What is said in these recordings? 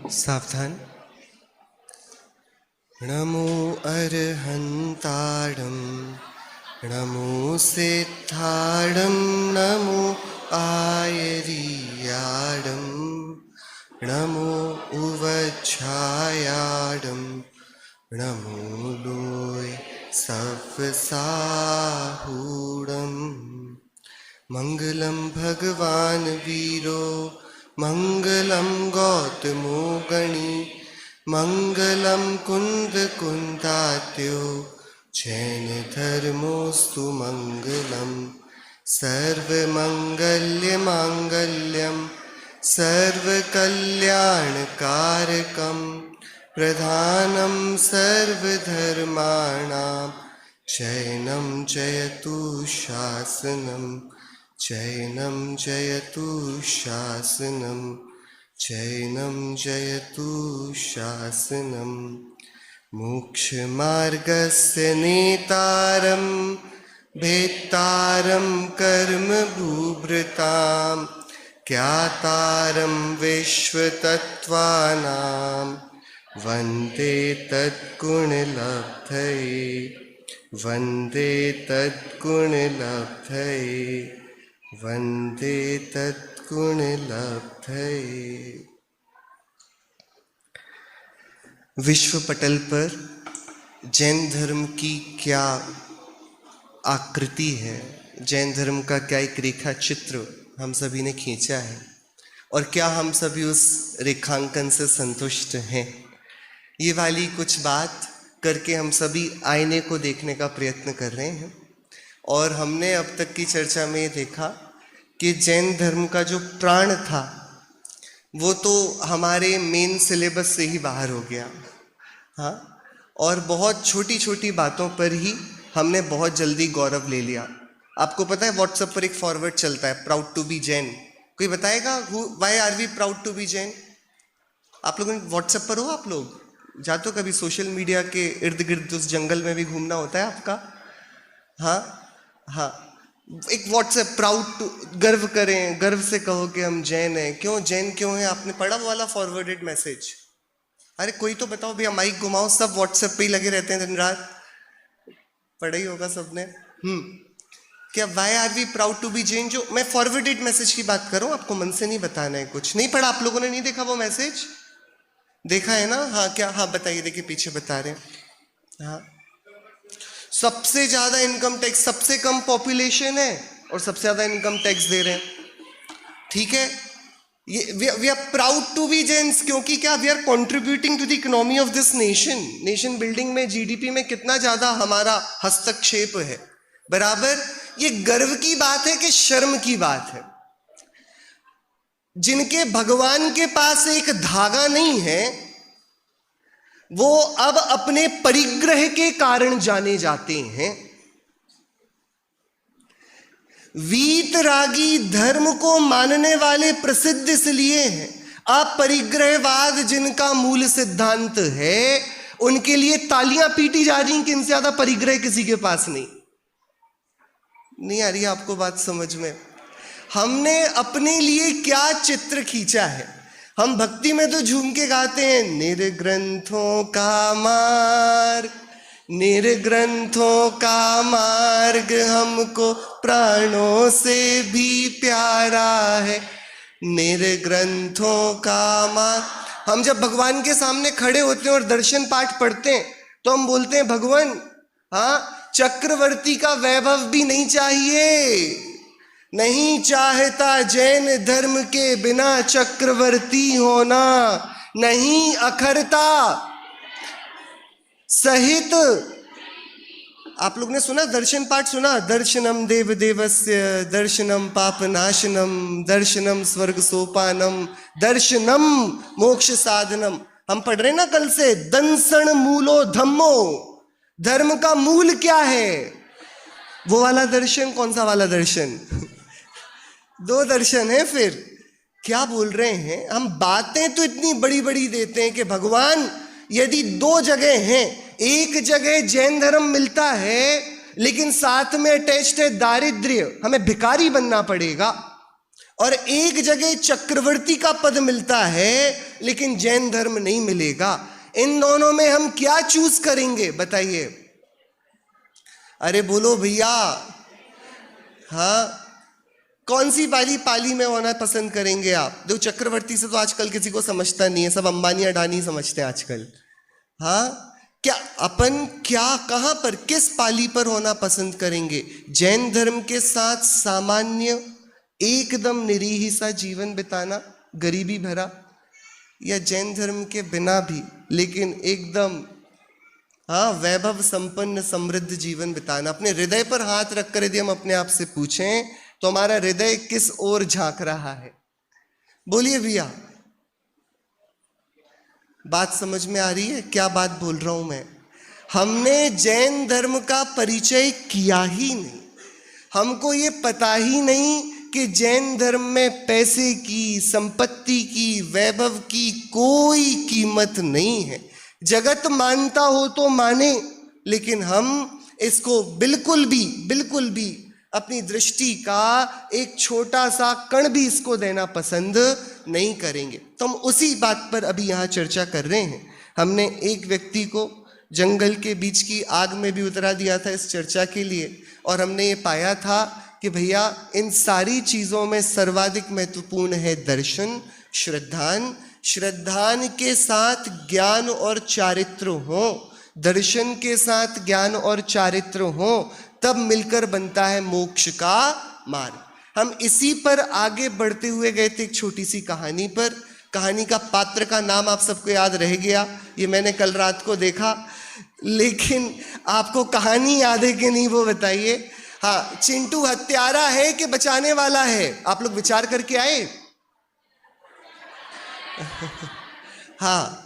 सावधान। नमो अरहंताणं नमो सिद्धाणं नमो आयर्याणं नमो उवच्छायाणं नमो लोय सवसाहूणं। मंगलम भगवान वीरो मंगलम गौतमो गणी मंगलम कुंद कुंदात्यो जैन धर्मोस्तु मंगलम। सर्वमंगल्य मांगल्यम सर्वकल्याणकारकम प्रधानम सर्वधर्माणां जैनं जयतु शासनं जैनं जयतु शासनं जैनं जयतु शासनं। मोक्षमार्गस्य नेतारं भेत्तारं कर्मभूभृतां ज्ञातारं विश्वतत्त्वानां वन्दे तद्गुणलब्धये वन्दे तद्गुणलब्धये वन्दे तद्गुणलब्धये। विश्व पटल पर जैन धर्म की क्या आकृति है, जैन धर्म का क्या एक रेखा चित्र हम सभी ने खींचा है और क्या हम सभी उस रेखांकन से संतुष्ट हैं, ये वाली कुछ बात करके हम सभी आईने को देखने का प्रयत्न कर रहे हैं। और हमने अब तक की चर्चा में ये देखा कि जैन धर्म का जो प्राण था वो तो हमारे मेन सिलेबस से ही बाहर हो गया। हाँ, और बहुत छोटी छोटी बातों पर ही हमने बहुत जल्दी गौरव ले लिया। आपको पता है व्हाट्सएप पर एक फॉरवर्ड चलता है, प्राउड टू बी जैन। कोई बताएगा why are we proud to be Jain? आप लोग व्हाट्सएप पर हो? आप लोग जाते हो कभी सोशल मीडिया के इर्द गिर्द? उस जंगल में भी घूमना होता है आपका? हाँ हाँ, एक व्हाट्सएप प्राउड टू, गर्व करें, गर्व से कहो कि हम जैन हैं। क्यों जैन क्यों हैं? आपने पढ़ा वो वाला फॉरवर्डेड मैसेज? अरे कोई तो बताओ भैया, माइक घुमाओ। सब व्हाट्सएप पे ही लगे रहते हैं दिन रात, पढ़ा ही होगा सबने। क्या why are we proud to be Jain? जो मैं फॉरवर्डेड मैसेज की बात कर रहा हूँ, आपको मन से नहीं बताना है कुछ। नहीं पढ़ा आप लोगों ने? नहीं देखा वो मैसेज? देखा है ना? हाँ क्या? हाँ बताइए, देखिए पीछे बता रहे हैं। हाँ, सबसे ज्यादा इनकम टैक्स, सबसे कम पॉपुलेशन है और सबसे ज्यादा इनकम टैक्स दे रहे हैं। ठीक है, ये we are proud to be Jains क्योंकि क्या? We are contributing to the economy of this nation. Nation building में, जीडीपी में कितना ज्यादा हमारा हस्तक्षेप है। बराबर। ये गर्व की बात है कि शर्म की बात है? जिनके भगवान के पास एक धागा नहीं है वो अब अपने परिग्रह के कारण जाने जाते हैं। वीतरागी धर्म को मानने वाले प्रसिद्ध इसलिए हैं। अब परिग्रहवाद जिनका मूल सिद्धांत है उनके लिए तालियां पीटी जा रही कि इनसे ज्यादा परिग्रह किसी के पास नहीं आ रही है आपको बात समझ में? हमने अपने लिए क्या चित्र खींचा है? हम भक्ति में तो झूम के गाते हैं, निर्ग्रंथों का मार्ग, निर्ग्रंथों का मार्ग हमको प्राणों से भी प्यारा है, निर्ग्रंथों का मार्ग। हम जब भगवान के सामने खड़े होते हैं और दर्शन पाठ पढ़ते हैं तो हम बोलते हैं भगवान, हाँ, चक्रवर्ती का वैभव भी नहीं चाहिए, नहीं चाहता जैन धर्म के बिना चक्रवर्ती होना, नहीं अखरता सहित। आप लोग ने सुना दर्शन पाठ सुना? दर्शनम देव देवस्य दर्शनम पापनाशनम दर्शनम स्वर्ग सोपानम दर्शनम मोक्ष साधनम। हम पढ़ रहे ना कल से, दंसण मूलो धम्मो। धर्म का मूल क्या है? वो वाला दर्शन। कौन सा वाला दर्शन? दो दर्शन है। फिर क्या बोल रहे हैं हम? बातें तो इतनी बड़ी बड़ी देते हैं कि भगवान यदि दो जगह हैं, एक जगह जैन धर्म मिलता है लेकिन साथ में अटैच्ड है दारिद्र्य, हमें भिखारी बनना पड़ेगा, और एक जगह चक्रवर्ती का पद मिलता है लेकिन जैन धर्म नहीं मिलेगा। इन दोनों में हम क्या चूज करेंगे बताइए? अरे बोलो भैया, हाँ, कौन सी वाली पाली में होना पसंद करेंगे आप? देखो चक्रवर्ती से तो आजकल किसी को समझता नहीं है, सब अंबानी अडानी समझते हैं आजकल। हाँ, क्या अपन क्या कहां पर किस पाली पर होना पसंद करेंगे? जैन धर्म के साथ सामान्य एकदम निरीह सा जीवन बिताना, गरीबी भरा, या जैन धर्म के बिना भी लेकिन एकदम हाँ वैभव संपन्न समृद्ध जीवन बिताना? अपने हृदय पर हाथ रखकर यदि हम अपने आप से पूछें तो हमारा हृदय किस ओर झांक रहा है? बोलिए भैया, बात समझ में आ रही है क्या बात बोल रहा हूं मैं? हमने जैन धर्म का परिचय किया ही नहीं, हमको ये पता ही नहीं कि जैन धर्म में पैसे की, संपत्ति की, वैभव की कोई कीमत नहीं है। जगत मानता हो तो माने, लेकिन हम इसको बिल्कुल भी अपनी दृष्टि का एक छोटा सा कण भी इसको देना पसंद नहीं करेंगे। तो हम उसी बात पर अभी यहाँ चर्चा कर रहे हैं। हमने एक व्यक्ति को जंगल के बीच की आग में भी उतरा दिया था इस चर्चा के लिए, और हमने ये पाया था कि भैया इन सारी चीज़ों में सर्वाधिक महत्वपूर्ण है दर्शन, श्रद्धान के साथ ज्ञान और चारित्र हो, दर्शन के साथ ज्ञान और चारित्र हो, तब मिलकर बनता है मोक्ष का मार्ग। हम इसी पर आगे बढ़ते हुए गए थे एक छोटी सी कहानी पर। कहानी का पात्र का नाम आप सबको याद रह गया, ये मैंने कल रात को देखा, लेकिन आपको कहानी याद है कि नहीं वो बताइए। हाँ, चिंटू हत्यारा है कि बचाने वाला है? आप लोग विचार करके आए? हाँ,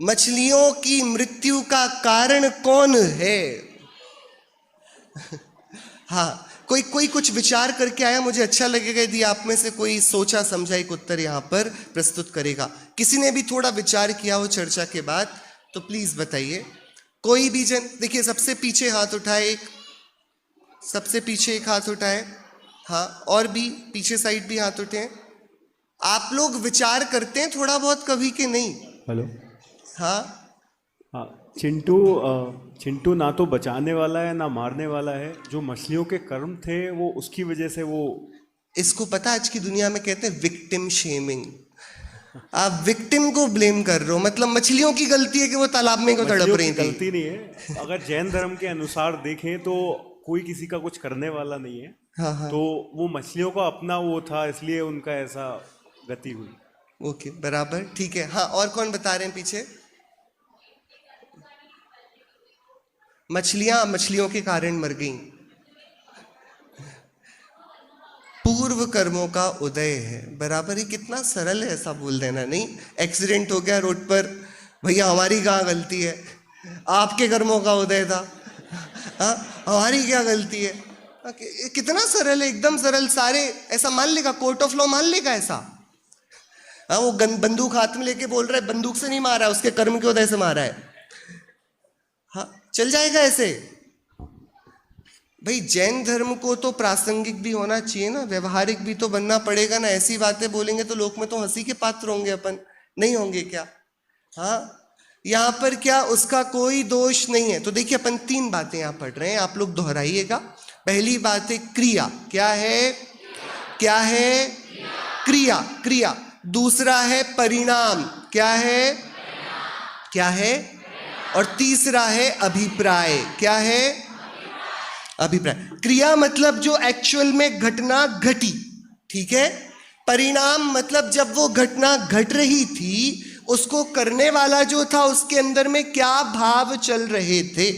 मछलियों की मृत्यु का कारण कौन है? हाँ, कोई कुछ विचार करके आया? मुझे अच्छा लगेगा यदि आप में से कोई सोचा समझा एक उत्तर यहाँ पर प्रस्तुत करेगा। किसी ने भी थोड़ा विचार किया हो चर्चा के बाद तो प्लीज बताइए। कोई भी जन, देखिए सबसे पीछे हाथ उठाए, एक सबसे पीछे एक हाथ उठाए, हाँ, और भी पीछे साइड भी हाथ उठे। आप लोग विचार करते हैं थोड़ा बहुत कभी कि नहीं? हेलो, हाँ हाँ, चिंटू ना तो बचाने वाला है ना मारने वाला है। जो मछलियों के कर्म थे वो उसकी वजह से वो, इसको पता आज की दुनिया में कहते हैं विक्टिम शेमिंग। आप विक्टिम को ब्लेम कर रहे हो, मतलब मछलियों की गलती है कि वो तालाब में को तड़प रही थी। गलती नहीं है। अगर जैन धर्म के अनुसार देखें तो कोई किसी का कुछ करने वाला नहीं है। हाँ। तो वो मछलियों का अपना वो था, इसलिए उनका ऐसा गति हुई। ओके, बराबर, ठीक है। हाँ, और कौन बता रहे हैं पीछे? मछलियों के कारण मर गई। पूर्व कर्मों का उदय है, बराबर ही। कितना सरल है ऐसा बोल देना, नहीं? एक्सीडेंट हो गया रोड पर, भैया हमारी कहाँ गलती है? आपके कर्मों का उदय था, हमारी क्या गलती है? कितना सरल है, एकदम सरल। सारे ऐसा मान लेगा, कोर्ट ऑफ लॉ मान लेगा ऐसा। वो बंदूक हाथ में लेके बोल रहा है, बंदूक से नहीं मारा, उसके कर्म के उदय से मारा है। हाँ, चल जाएगा ऐसे? भाई जैन धर्म को तो प्रासंगिक भी होना चाहिए ना, व्यवहारिक भी तो बनना पड़ेगा ना। ऐसी बातें बोलेंगे तो लोक में तो हंसी के पात्र होंगे अपन, नहीं होंगे क्या? हाँ, यहाँ पर क्या उसका कोई दोष नहीं है। तो देखिए अपन 3 बातें यहाँ पढ़ रहे हैं, आप लोग दोहराइएगा। पहली बात है क्रिया। क्या है? क्या है? क्रिया। दूसरा है परिणाम। क्या है? क्या है? और तीसरा है अभिप्राय। क्या है? अभिप्राय। क्रिया मतलब जो एक्चुअल में घटना घटी, ठीक है। परिणाम मतलब जब वो घटना घट रही थी, उसको करने वाला जो था उसके अंदर में क्या भाव चल रहे थे।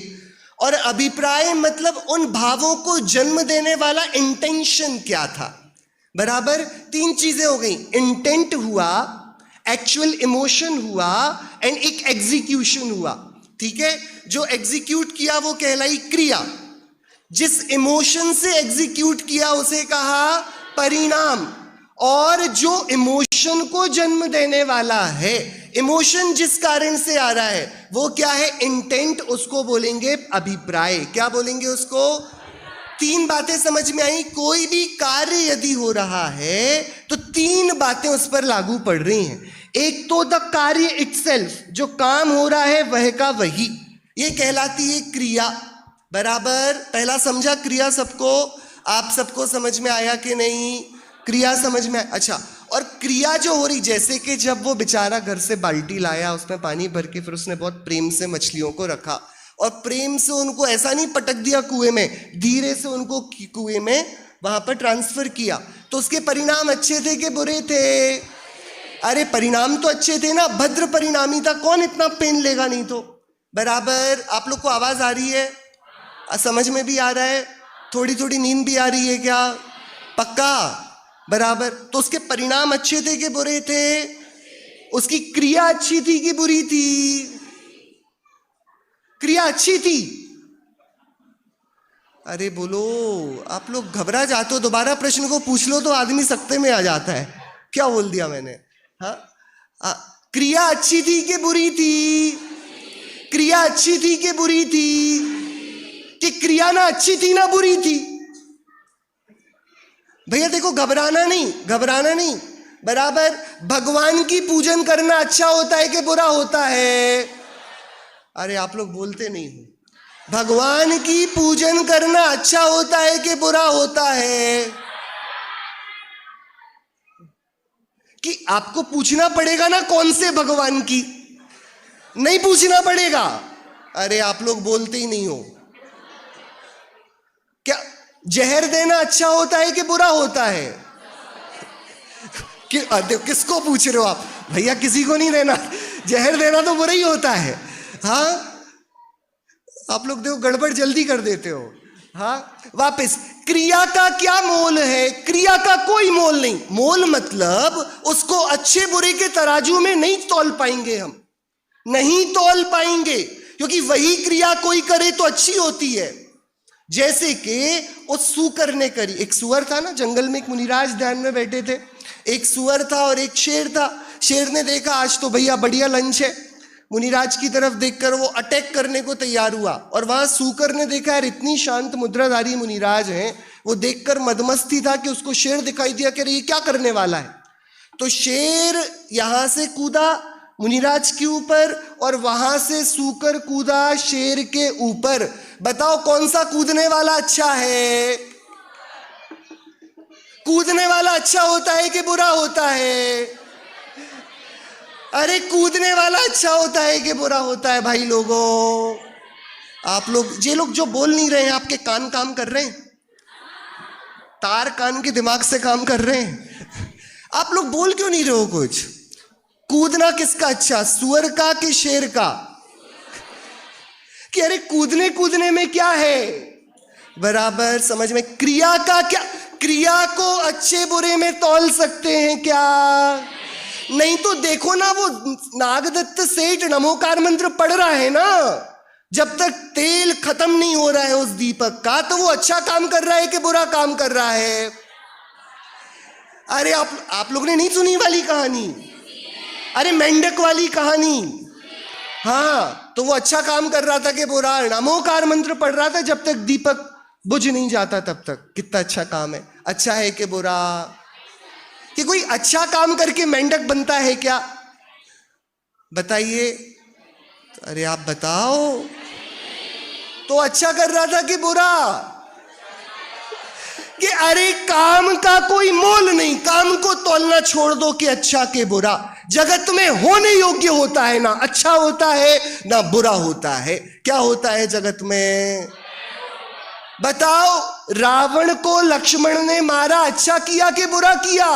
और अभिप्राय मतलब उन भावों को जन्म देने वाला इंटेंशन क्या था। बराबर, 3 चीजें हो गई। इंटेंट हुआ, एक्चुअल इमोशन हुआ, एंड एक एग्जीक्यूशन हुआ, ठीक है। जो एग्जीक्यूट किया वो कहलाई क्रिया, जिस इमोशन से एग्जीक्यूट किया उसे कहा परिणाम, और जो इमोशन को जन्म देने वाला है, इमोशन जिस कारण से आ रहा है वो क्या है? इंटेंट, उसको बोलेंगे अभिप्राय। क्या बोलेंगे उसको? तीन बातें समझ में आई। कोई भी कार्य यदि हो रहा है तो तीन बातें उस पर लागू पड़ रही हैं। एक तो द कार्य इटसेल्फ, जो काम हो रहा है वह का वही, ये कहलाती है क्रिया। बराबर, पहला समझा क्रिया सबको? आप सबको समझ में आया कि नहीं? क्रिया समझ में आया? अच्छा, और क्रिया जो हो रही, जैसे कि जब वो बेचारा घर से बाल्टी लाया, उसमें पानी भर के फिर उसने बहुत प्रेम से मछलियों को रखा और प्रेम से उनको ऐसा नहीं पटक दिया कुएं में, धीरे से उनको कुएं में वहां पर ट्रांसफर किया, तो उसके परिणाम अच्छे थे कि बुरे थे? अरे परिणाम तो अच्छे थे ना, भद्र परिणामी था, कौन इतना पेन लेगा? नहीं तो। बराबर, आप लोग को आवाज आ रही है? समझ में भी आ रहा है? थोड़ी थोड़ी नींद भी आ रही है क्या? पक्का? बराबर, तो उसके परिणाम अच्छे थे कि बुरे थे? उसकी क्रिया अच्छी थी कि बुरी थी? क्रिया अच्छी थी। अरे बोलो, आप लोग घबरा जाते हो, दोबारा प्रश्न को पूछ लो तो आदमी सकते में आ जाता है। क्या बोल दिया मैंने? हाँ, क्रिया अच्छी थी कि बुरी थी? क्रिया अच्छी थी कि बुरी थी? कि क्रिया ना अच्छी थी ना बुरी थी? भैया देखो, घबराना नहीं, घबराना नहीं। बराबर, भगवान की पूजन करना अच्छा होता है कि बुरा होता है? अरे आप लोग बोलते नहीं हो। भगवान की पूजन करना अच्छा होता है कि बुरा होता है? कि आपको पूछना पड़ेगा ना कौन से भगवान की, नहीं पूछना पड़ेगा? अरे आप लोग बोलते ही नहीं हो। क्या जहर देना अच्छा होता है कि बुरा होता है? किसको पूछ रहे हो आप? भैया किसी को नहीं देना, जहर देना तो बुरा ही होता है। हाँ, आप लोग देखो गड़बड़ जल्दी कर देते हो। हाँ, वापस, क्रिया का क्या मोल है? क्रिया का कोई मोल नहीं। मोल मतलब उसको अच्छे बुरे के तराजू में नहीं तौल पाएंगे हम, नहीं तौल पाएंगे, क्योंकि वही क्रिया कोई करे तो अच्छी होती है। जैसे कि उस सूकर ने करी। एक सुअर था ना, जंगल में एक मुनिराज ध्यान में बैठे थे, एक सुअर था और एक शेर था। शेर ने देखा आज तो भैया बढ़िया लंच है, मुनिराज की तरफ देखकर वो अटैक करने को तैयार हुआ। और वहां सूकर ने देखा यार इतनी शांत मुद्राधारी मुनिराज हैं, वो देखकर मदमस्त ही था कि उसको शेर दिखाई दिया कि ये क्या करने वाला है। तो शेर यहां से कूदा मुनिराज के ऊपर और वहां से सूकर कूदा शेर के ऊपर। बताओ कौन सा कूदने वाला अच्छा है? कूदने वाला अच्छा होता है कि बुरा होता है? अरे कूदने वाला अच्छा होता है कि बुरा होता है? भाई लोगों, आप लोग, ये लोग जो बोल नहीं रहे हैं, आपके कान काम कर रहे हैं? तार कान के दिमाग से काम कर रहे हैं? आप लोग बोल क्यों नहीं रहे हो कुछ? कूदना किसका अच्छा, सुअर का कि शेर का? कि अरे कूदने कूदने में क्या है? बराबर, समझ में? क्रिया का क्या? क्रिया को अच्छे बुरे में तौल सकते हैं क्या? नहीं तो देखो ना, वो नागदत्त सेठ नमोकार मंत्र पढ़ रहा है ना, जब तक तेल खत्म नहीं हो रहा है उस दीपक का, तो वो अच्छा काम कर रहा है कि बुरा काम कर रहा है? अरे आप लोग ने नहीं सुनी वाली कहानी? अरे मेंढक वाली कहानी? हाँ, तो वो अच्छा काम कर रहा था कि बुरा? नमोकार मंत्र पढ़ रहा था जब तक दीपक बुझ नहीं जाता तब तक। कितना अच्छा काम है? अच्छा है कि बुरा? कि कोई अच्छा काम करके मेंढक बनता है क्या? बताइए। अरे आप बताओ, तो अच्छा कर रहा था कि बुरा? कि अरे काम का कोई मोल नहीं, काम को तौलना छोड़ दो कि अच्छा के बुरा। जगत में होने योग्य होता है ना अच्छा होता है ना बुरा होता है। क्या होता है जगत में? बताओ, रावण को लक्ष्मण ने मारा, अच्छा किया कि बुरा किया?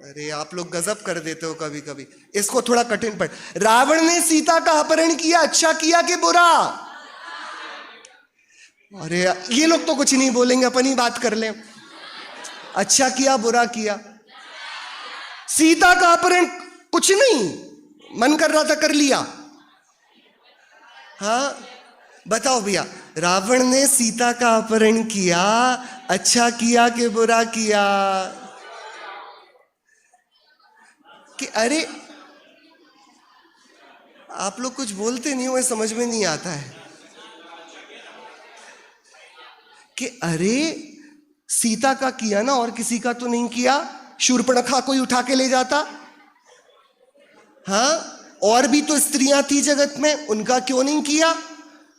अरे आप लोग गजब कर देते हो कभी कभी, इसको थोड़ा कठिन पड़। रावण ने सीता का अपहरण किया, अच्छा किया कि बुरा? अरे ये लोग तो कुछ नहीं बोलेंगे, अपन ही बात कर लें। अच्छा किया बुरा किया? सीता का अपहरण कुछ नहीं, मन कर रहा था कर लिया। हाँ बताओ भैया, रावण ने सीता का अपहरण किया, अच्छा किया कि बुरा किया? कि अरे आप लोग कुछ बोलते नहीं हो, समझ में नहीं आता है। कि अरे सीता का किया ना, और किसी का तो नहीं किया। शूर्पणखा कोई उठा के ले जाता? हाँ, और भी तो स्त्रियां थी जगत में, उनका क्यों नहीं किया?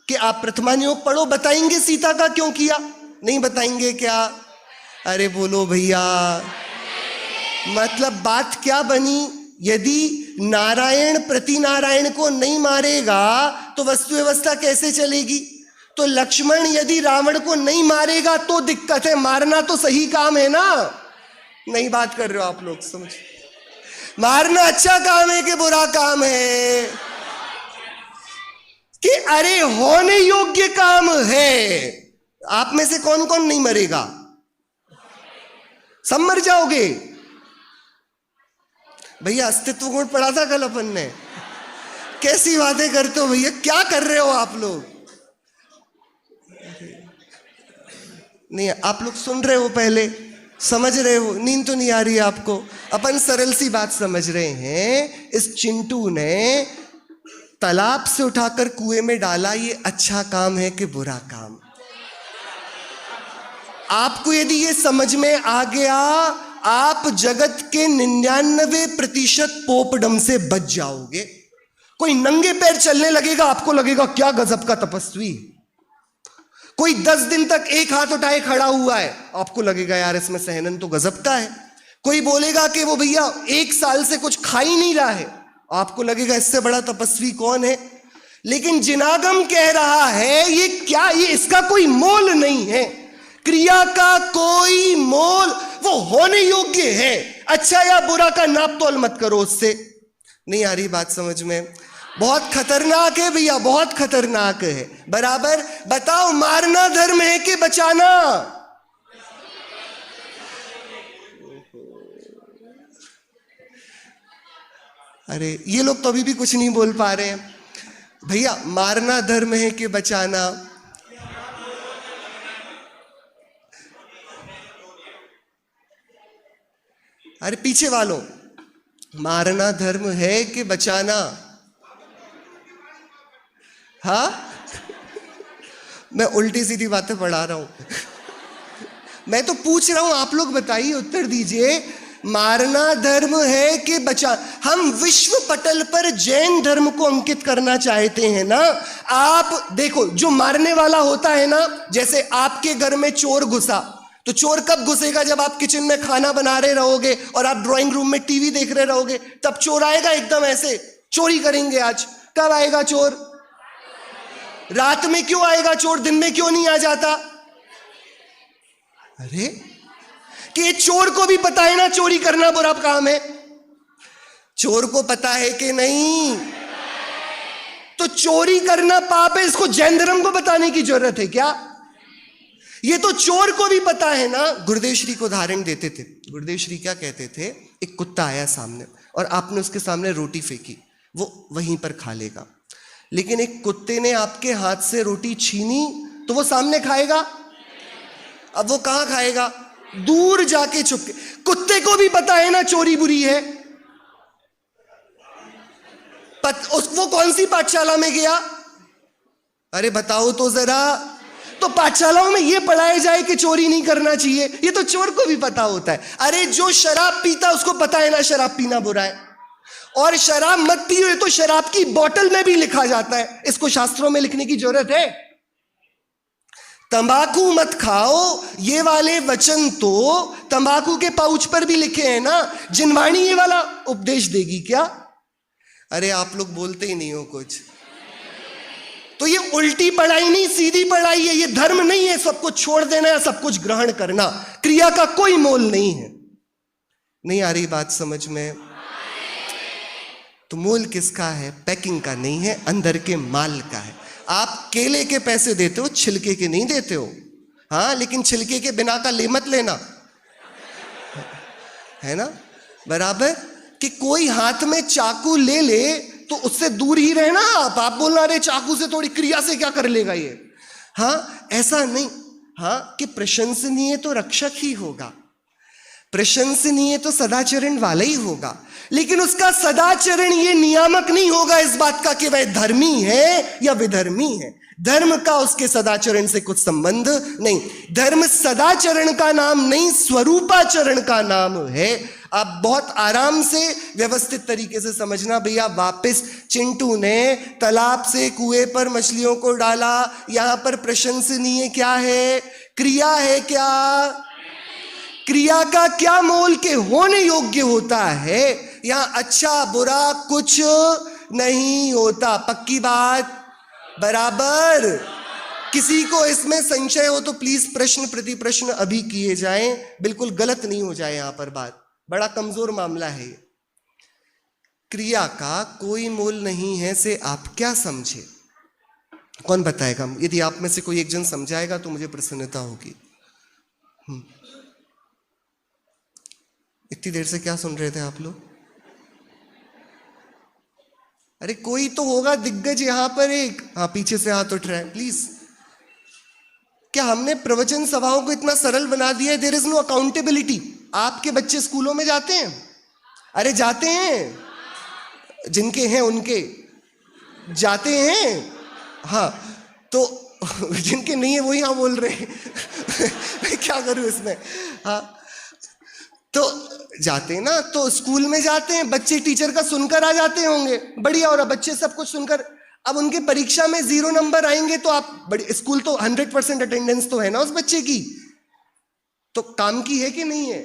कि आप प्रथमानुयोग पढ़ो, बताएंगे सीता का क्यों किया? नहीं बताएंगे क्या? अरे बोलो भैया, मतलब बात क्या बनी? यदि नारायण प्रति नारायण को नहीं मारेगा तो वस्तु व्यवस्था कैसे चलेगी? तो लक्ष्मण यदि रावण को नहीं मारेगा तो दिक्कत है, मारना तो सही काम है ना? नहीं बात कर रहे हो आप लोग, समझ? मारना अच्छा काम है कि बुरा काम है? कि अरे होने योग्य काम है। आप में से कौन कौन नहीं मरेगा? सब मर जाओगे भैया। अस्तित्व गुण पढ़ा था कल अपन ने। कैसी बातें करते हो भैया, क्या कर रहे हो आप लोग? नहीं, आप लोग सुन रहे हो, पहले समझ रहे हो, नींद तो नहीं आ रही है आपको? अपन सरल सी बात समझ रहे हैं। इस चिंटू ने तालाब से उठाकर कुएं में डाला, ये अच्छा काम है कि बुरा काम? आपको यदि ये समझ में आ गया, आप जगत के 99% पोपडम से बच जाओगे। कोई नंगे पैर चलने लगेगा, आपको लगेगा क्या गजब का तपस्वी। कोई 10 दिन तक एक हाथ उठाए खड़ा हुआ है, आपको लगेगा यार इसमें सहनन तो गजब का है। कोई बोलेगा कि वो भैया 1 साल से कुछ खा ही नहीं रहा है, आपको लगेगा इससे बड़ा तपस्वी कौन है। लेकिन जिनागम कह रहा है ये क्या, ये इसका कोई मोल नहीं है। क्रिया का कोई मोल, वो होने योग्य है। अच्छा या बुरा का नाप तोल मत करो उससे। नहीं आ रही बात समझ में? बहुत खतरनाक है भैया, बहुत खतरनाक है। बराबर बताओ, मारना धर्म है कि बचाना? अरे ये लोग तो अभी भी कुछ नहीं बोल पा रहे हैं भैया। मारना धर्म है कि बचाना? अरे पीछे वालों, मारना धर्म है कि बचाना? हाँ मैं उल्टी सीधी बातें पढ़ा रहा हूं। मैं तो पूछ रहा हूं, आप लोग बताइए, उत्तर दीजिए। मारना धर्म है कि बचा? हम विश्व पटल पर जैन धर्म को अंकित करना चाहते हैं ना। आप देखो, जो मारने वाला होता है ना, जैसे आपके घर में चोर घुसा, तो चोर कब घुसेगा? जब आप किचन में खाना बना रहे रहोगे और आप ड्राइंग रूम में टीवी देख रहे रहोगे, तब चोर आएगा एकदम ऐसे, चोरी करेंगे आज। कब आएगा चोर? रात में। क्यों आएगा चोर, दिन में क्यों नहीं आ जाता? अरे कि चोर को भी पता है ना चोरी करना बुरा काम है। चोर को पता है कि नहीं? तो चोरी करना पाप है, इसको जैन धर्म को बताने की जरूरत है क्या? ये तो चोर को भी पता है ना। गुरुदेव श्री को उदाहरण देते थे। गुरुदेव श्री क्या कहते थे? एक कुत्ता आया सामने और आपने उसके सामने रोटी फेंकी, वो वहीं पर खा लेगा। लेकिन एक कुत्ते ने आपके हाथ से रोटी छीनी तो वो सामने खाएगा? अब वो कहां खाएगा? दूर जाके छुपके। कुत्ते को भी पता है ना चोरी बुरी है। वो कौन सी पाठशाला में गया? अरे बताओ तो जरा। तो पाठशालाओं में ये पढ़ाया जाए कि चोरी नहीं करना चाहिए, ये तो चोर को भी पता होता है। अरे जो शराब पीता उसको पता है ना शराब पीना बुरा है, और शराब मत पियो तो शराब की बोतल में भी लिखा जाता है। इसको शास्त्रों में लिखने की जरूरत है? तंबाकू मत खाओ, ये वाले वचन तो तंबाकू के पाउच पर भी लिखे हैं ना। जिनवाणी ये वाला उपदेश देगी क्या? अरे आप लोग बोलते ही नहीं हो कुछ। तो ये उल्टी पढ़ाई नहीं, सीधी पढ़ाई है। ये धर्म नहीं है सब कुछ छोड़ देना या सब कुछ ग्रहण करना। क्रिया का कोई मोल नहीं है। नहीं आ रही बात समझ में? तो मोल किसका है? पैकिंग का नहीं है, अंदर के माल का है। आप केले के पैसे देते हो, छिलके के नहीं देते हो। हाँ, लेकिन छिलके के बिना का ले मत लेना, है ना? बराबर कि कोई हाथ में चाकू ले ले तो उससे दूर ही रहना। आप बोलना अरे चाकू से थोड़ी, क्रिया से क्या कर लेगा ये। हाँ, ऐसा नहीं। हाँ, कि प्रशंसनीय तो रक्षक ही होगा, प्रशंसनीय तो सदाचरण वाला ही होगा, लेकिन उसका सदाचरण ये नियामक नहीं होगा इस बात का कि वह धर्मी है या विधर्मी है। धर्म का उसके सदाचरण से कुछ संबंध नहीं। धर्म सदाचरण का नाम नहीं, स्वरूपाचरण का नाम है। आप बहुत आराम से व्यवस्थित तरीके से समझना भैया। वापस चिंटू ने तालाब से कुएं पर मछलियों को डाला, यहां पर प्रशंसनीय क्या है? क्रिया है। क्या क्रिया का क्या मोल के होने योग्य होता है? यहां अच्छा बुरा कुछ नहीं होता। पक्की बात? बराबर। किसी को इसमें संशय हो तो प्लीज प्रश्न प्रति प्रश्न अभी किए जाएं, बिल्कुल गलत नहीं हो जाए यहां पर बात। बड़ा कमजोर मामला है ये। क्रिया का कोई मोल नहीं है से आप क्या समझे? कौन बताएगा? यदि आप में से कोई एक जन समझाएगा तो मुझे प्रसन्नता होगी। इतनी देर से क्या सुन रहे थे आप लोग? अरे कोई तो होगा दिग्गज यहां पर एक। हाँ, पीछे से हाथ उठ रहा है, प्लीज। क्या हमने प्रवचन सभाओं को इतना सरल बना दिया है? There is no accountability. आपके बच्चे स्कूलों में जाते हैं? अरे जाते हैं, जिनके हैं उनके जाते हैं। हाँ, तो जिनके नहीं है वो यहां बोल रहे हैं क्या करूं इसमें? हाँ, तो जाते हैं ना, तो स्कूल में जाते हैं, बच्चे टीचर का सुनकर आ जाते होंगे, बढ़िया। और बच्चे सब कुछ सुनकर, अब उनके परीक्षा में 0 नंबर आएंगे तो आप बड़ी, स्कूल तो 100% अटेंडेंस तो है ना उस बच्चे की, तो काम की है कि नहीं है?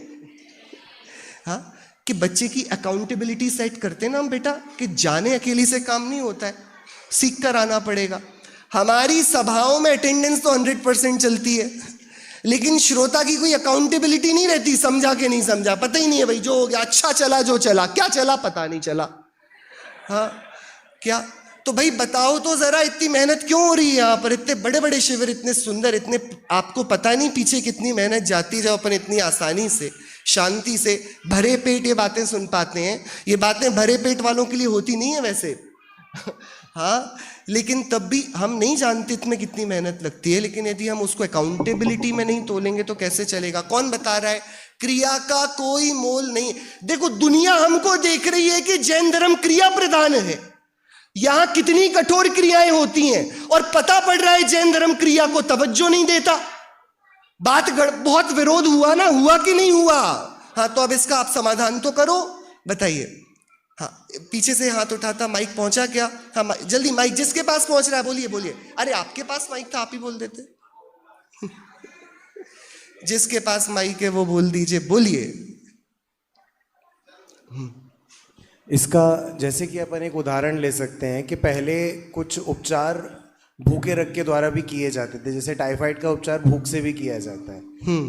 हाँ, कि बच्चे की अकाउंटेबिलिटी सेट करते ना हम बेटा, कि जाने अकेली से काम नहीं होता है, सीख कर आना पड़ेगा। हमारी सभाओं में अटेंडेंस तो 100% चलती है, लेकिन श्रोता की कोई अकाउंटेबिलिटी नहीं रहती। समझा कि नहीं समझा पता ही नहीं है भाई, जो हो गया अच्छा चला, जो चला, क्या चला पता नहीं चला। हाँ, क्या? तो भाई बताओ तो जरा, इतनी मेहनत क्यों हो रही है यहाँ पर? इतने बड़े बड़े शिविर, इतने सुंदर, इतने, आपको पता नहीं पीछे कितनी मेहनत जाती, जब अपन इतनी आसानी से शांति से भरे पेट ये बातें सुन पाते हैं। ये बातें भरे पेट वालों के लिए होती नहीं है वैसे हाँ, लेकिन तब भी हम नहीं जानते इसमें कितनी मेहनत लगती है। लेकिन यदि हम उसको अकाउंटेबिलिटी में नहीं तोलेंगे तो कैसे चलेगा? कौन बता रहा है क्रिया का कोई मोल नहीं? देखो, दुनिया हमको देख रही है कि जैन धर्म क्रिया प्रधान है, यहां कितनी कठोर क्रियाएं होती हैं, और पता पड़ रहा है जैन धर्म क्रिया को तवज्जो नहीं देता। बात बहुत विरोध हुआ ना, हुआ कि नहीं हुआ? हाँ, तो अब इसका आप समाधान तो करो, बताइए। हाँ, पीछे से हाथ उठाता, माइक पहुंचा क्या? हाँ, जल्दी माइक जिसके पास पहुंच रहा है बोलिए बोलिए। अरे आपके पास माइक था, आप ही बोल देते जिसके पास माइक है वो बोल दीजिए, बोलिए। इसका जैसे कि अपन एक उदाहरण ले सकते हैं कि पहले कुछ उपचार भूखे रख के द्वारा भी किए जाते थे, जैसे टाइफाइड का उपचार भूख से भी किया जाता है,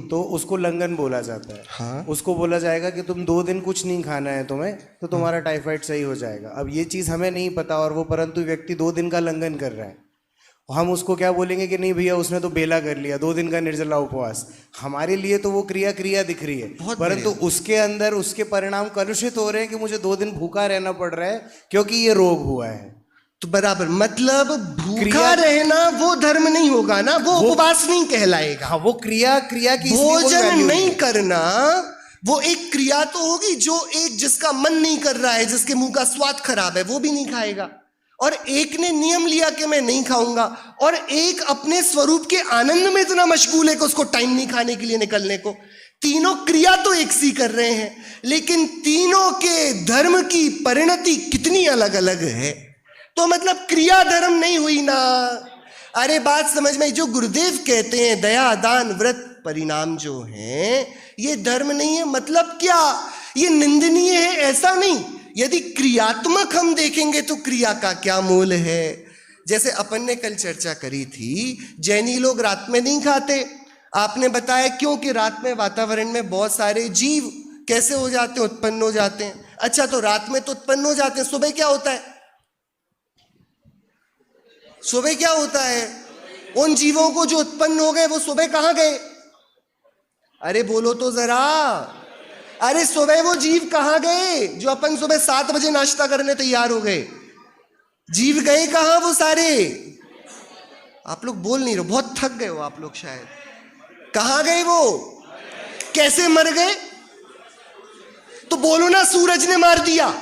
तो उसको लंगन बोला जाता है। हाँ? उसको उसको बोला जाएगा कि तुम 2 दिन कुछ नहीं खाना है तुम्हें, तो तुम्हारा टाइफाइड सही हो जाएगा। अब ये चीज़ हमें नहीं पता, और वो परंतु व्यक्ति 2 दिन का लंघन कर रहा है, हम उसको क्या बोलेंगे कि नहीं भैया उसने तो बेला कर लिया, 2 दिन का निर्जला उपवास। हमारे लिए तो वो क्रिया दिख रही है, परंतु उसके अंदर उसके परिणाम कलुषित हो रहे हैं कि मुझे 2 दिन भूखा रहना पड़ रहा है क्योंकि ये रोग हुआ है। तो बराबर, मतलब भूखा रहना वो धर्म नहीं होगा ना, वो उपवास नहीं कहलाएगा। हाँ, वो क्रिया की भोजन नहीं करना वो एक क्रिया तो होगी। जो एक जिसका मन नहीं कर रहा है, जिसके मुंह का स्वाद खराब है, वो भी नहीं खाएगा। और एक ने नियम लिया कि मैं नहीं खाऊंगा, और एक अपने स्वरूप के आनंद में इतना मशगूल है कि उसको टाइम नहीं खाने के लिए निकलने को। तीनों क्रिया तो एक सी कर रहे हैं, लेकिन तीनों के धर्म की परिणति कितनी अलग अलग है। तो मतलब क्रिया धर्म नहीं हुई ना। अरे बात समझ में, जो गुरुदेव कहते हैं दया दान व्रत परिणाम जो हैं, ये धर्म नहीं है। मतलब क्या? ये निंदनीय है ऐसा नहीं। यदि क्रियात्मक हम देखेंगे तो क्रिया का क्या मोल है? जैसे अपन ने कल चर्चा करी थी, जैनी लोग रात में नहीं खाते। आपने बताया क्योंकि रात में वातावरण में बहुत सारे जीव कैसे हो जाते हैं, उत्पन्न हो जाते हैं। अच्छा, तो रात में तो उत्पन्न हो जाते हैं, सुबह क्या होता है? सुबह क्या होता है? उन जीवों को जो उत्पन्न हो गए वो सुबह कहां गए? अरे बोलो तो जरा। अरे सुबह वो जीव कहां गए जो अपन सुबह 7 बजे नाश्ता करने तैयार हो गए? जीव गए कहां वो सारे? आप लोग बोल नहीं रहे, बहुत थक गए हो आप लोग शायद। कहां गए वो? कैसे मर गए? तो बोलो ना, सूरज ने मार दिया।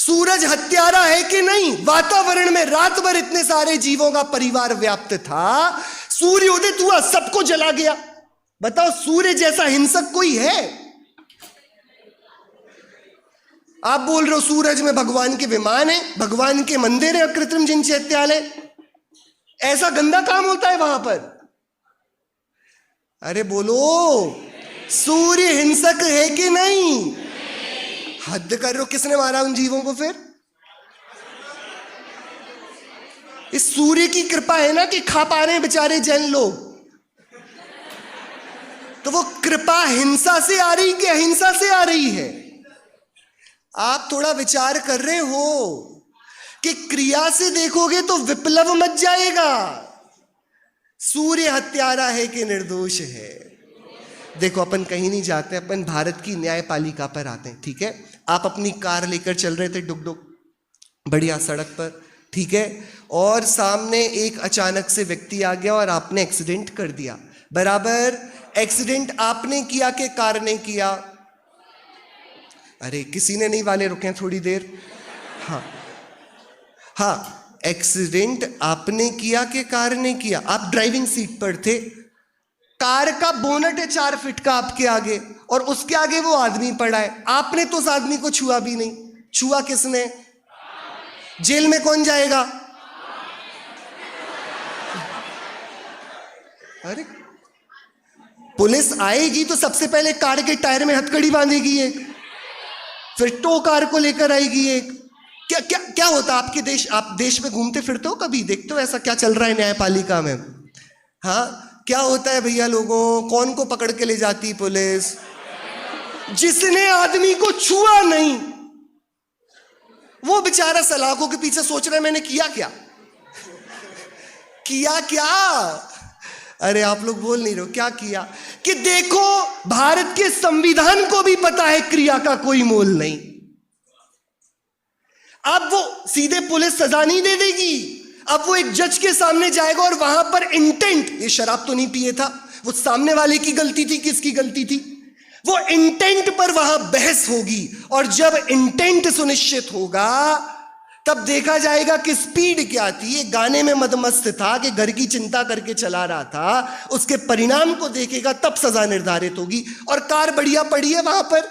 सूरज हत्यारा है कि नहीं? वातावरण में रात भर इतने सारे जीवों का परिवार व्याप्त था, सूर्य उदित हुआ, सबको जला गया। बताओ, सूर्य जैसा हिंसक कोई है? आप बोल रहे हो सूरज में भगवान के विमान है, भगवान के मंदिर है, कृत्रिम जिन चैत्यालय, ऐसा गंदा काम होता है वहां पर? अरे बोलो, सूर्य हिंसक है कि नहीं? हद कर रहे हो, किसने मारा उन जीवों को फिर? इस सूर्य की कृपा है ना कि खा पा रहे हैं बेचारे जैन लोग। तो वो कृपा हिंसा से आ रही कि अहिंसा से आ रही है? आप थोड़ा विचार कर रहे हो कि क्रिया से देखोगे तो विप्लव मच जाएगा। सूर्य हत्यारा है कि निर्दोष है? देखो, अपन कहीं नहीं जाते, अपन भारत की न्यायपालिका पर आते हैं, ठीक है? आप अपनी कार लेकर चल रहे थे डुक डुक बढ़िया सड़क पर, ठीक है? और सामने एक अचानक से व्यक्ति आ गया और आपने एक्सीडेंट कर दिया। बराबर, एक्सीडेंट आपने किया कि कार ने किया? अरे किसी ने नहीं, वाले रुके थोड़ी देर। हाँ, एक्सीडेंट आपने किया कि कार ने किया? आप ड्राइविंग सीट पर थे, कार का बोनट है 4 फीट का आपके आगे, और उसके आगे वो आदमी पड़ा है। आपने तो उस आदमी को छुआ भी नहीं। छुआ किसने? जेल में कौन जाएगा? अरे पुलिस आएगी तो सबसे पहले कार के टायर में हथकड़ी बांधेगी एक, फिर टो कार को लेकर आएगी एक। क्या क्या क्या होता आपके देश? आप देश में घूमते फिरते हो, कभी देखते हो ऐसा क्या चल रहा है न्यायपालिका में? हाँ, क्या होता है भैया लोगों? कौन को पकड़ के ले जाती पुलिस? जिसने आदमी को छुआ नहीं, वो बेचारा सलाखों के पीछे सोच रहा है मैंने किया क्या, किया क्या? अरे आप लोग बोल नहीं रहे हो क्या किया? कि देखो, भारत के संविधान को भी पता है क्रिया का कोई मोल नहीं। अब वो सीधे पुलिस सजा नहीं दे देगी, अब वो एक जज के सामने जाएगा और वहां पर इंटेंट, ये शराब तो नहीं पिए था, वो सामने वाले की गलती थी, किसकी गलती थी? वो इंटेंट पर वहां बहस होगी, और जब इंटेंट सुनिश्चित होगा तब देखा जाएगा कि स्पीड क्या थी। ये गाने में मदमस्त था कि घर की चिंता करके चला रहा था, उसके परिणाम को देखेगा तब सजा निर्धारित होगी। और कार बढ़िया पड़ी है वहां पर,